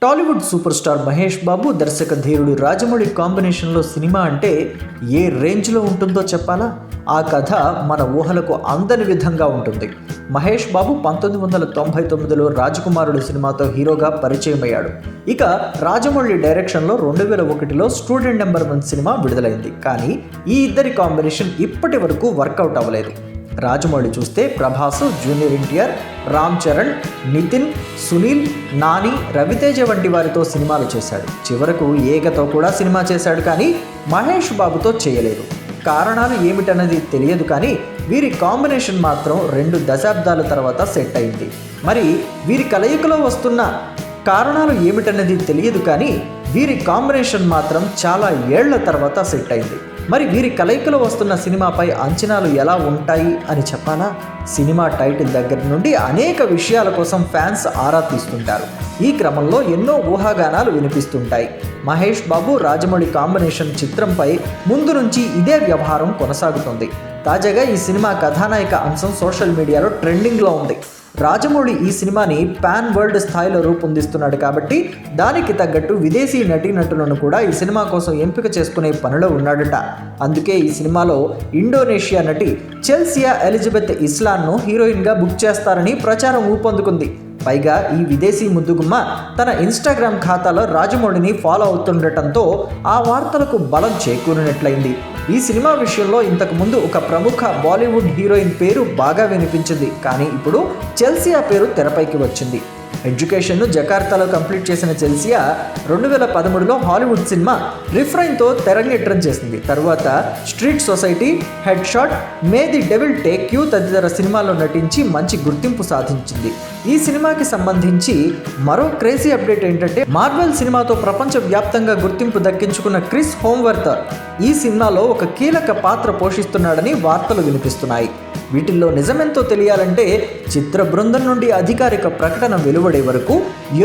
Tollywood super star Mahesh Babu దర్శక ధీరుడు రాజమౌళి కాంబినేషన్లో సినిమా అంటే ఏ రేంజ్లో ఉంటుందో చెప్పాలా? ఆ కథ మన ఊహలకు అందని విధంగా ఉంటుంది. మహేష్ బాబు 1999లో రాజకుమారుడు సినిమాతో హీరోగా పరిచయం అయ్యాడు. ఇక రాజమౌళి డైరెక్షన్లో 2001లో స్టూడెంట్ నెంబర్ 1 సినిమా విడుదలైంది. కానీ ఈ ఇద్దరి కాంబినేషన్ ఇప్పటి వరకు వర్కౌట్ అవ్వలేదు. రాజమౌళి చూస్తే ప్రభాస్, జూనియర్ ఎన్టీఆర్, రామ్ చరణ్, నితిన్, సునీల్, నాని, రవితేజ వంటి వారితో సినిమాలు చేశాడు. చివరకు ఏకతో కూడా సినిమా చేశాడు, కానీ మహేష్ బాబుతో చేయలేదు. కారణాలు ఏమిటన్నది తెలియదు, కానీ వీరి కాంబినేషన్ మాత్రం 2 దశాబ్దాల తర్వాత సెట్ అయింది. మరి వీరి కలయికలో వస్తున్న కారణాలు ఏమిటన్నది తెలియదు, కానీ వీరి కాంబినేషన్ మాత్రం చాలా ఏళ్ల తర్వాత సెట్ అయింది. మరి వీరి కలయికలో వస్తున్న సినిమాపై అంచనాలు ఎలా ఉంటాయి అని చెప్పాలా? సినిమా టైటిల్ దగ్గర నుండి అనేక విషయాల కోసం ఫ్యాన్స్ ఆరా తీస్తుంటారు. ఈ క్రమంలో ఎన్నో ఊహాగానాలు వినిపిస్తుంటాయి. మహేష్ బాబు రాజమౌళి కాంబినేషన్ చిత్రంపై ముందు నుంచి ఇదే వ్యవహారం కొనసాగుతుంది. తాజాగా ఈ సినిమా కథానాయక అంశం సోషల్ మీడియాలో ట్రెండింగ్లో ఉంది. రాజమౌళి ఈ సినిమాని పాన్ వరల్డ్ స్థాయిలో రూపొందిస్తున్నాడు కాబట్టి దానికి తగ్గట్టు విదేశీ నటీనటులను కూడా ఈ సినిమా కోసం ఎంపిక చేసుకునే పనిలో ఉన్నాడట. అందుకే ఈ సినిమాలో ఇండోనేషియా నటి చెల్సియా ఎలిజబెత్ ఇస్లాన్ను హీరోయిన్గా బుక్ చేస్తారని ప్రచారం ఊపందుకుంది. పైగా ఈ విదేశీ ముద్దుగుమ్మ తన ఇన్స్టాగ్రామ్ ఖాతాలో రాజమౌళిని ఫాలో అవుతుండటంతో ఆ వార్తలకు బలం చేకూరినట్లయింది. ఈ సినిమా విషయంలో ఇంతకుముందు ఒక ప్రముఖ బాలీవుడ్ హీరోయిన్ పేరు బాగా వినిపించింది, కానీ ఇప్పుడు చెల్సియా పేరు తెరపైకి వచ్చింది. ఎడ్యుకేషన్ను జకార్తాలో కంప్లీట్ చేసిన చెల్సియా 2013లో హాలీవుడ్ సినిమా రిఫ్రైన్తో తెరంగేట్రం చేసింది. తర్వాత street society, head shot, May the devil take you తదితర సినిమాల్లో నటించి మంచి గుర్తింపు సాధించింది. ఈ సినిమాకి సంబంధించి మరో క్రేజీ అప్డేట్ ఏంటంటే, మార్వెల్ సినిమాతో ప్రపంచవ్యాప్తంగా గుర్తింపు దక్కించుకున్న క్రిస్ హోమ్వర్త్ ఈ సినిమాలో ఒక కీలక పాత్ర పోషిస్తున్నాడని వార్తలు వినిపిస్తున్నాయి. వీటిల్లో నిజమెంతో తెలియాలంటే చిత్ర బృందం నుండి అధికారిక ప్రకటన వెలువడే వరకు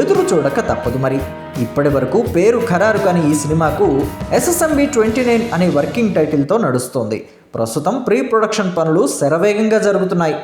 ఎదురు చూడక తప్పదు. మరి ఇప్పటి వరకు పేరు ఖరారు కాని ఈ సినిమాకు SSMB 29 అనే వర్కింగ్ టైటిల్తో నడుస్తోంది. ప్రస్తుతం ప్రీ ప్రొడక్షన్ పనులు శరవేగంగా జరుగుతున్నాయి.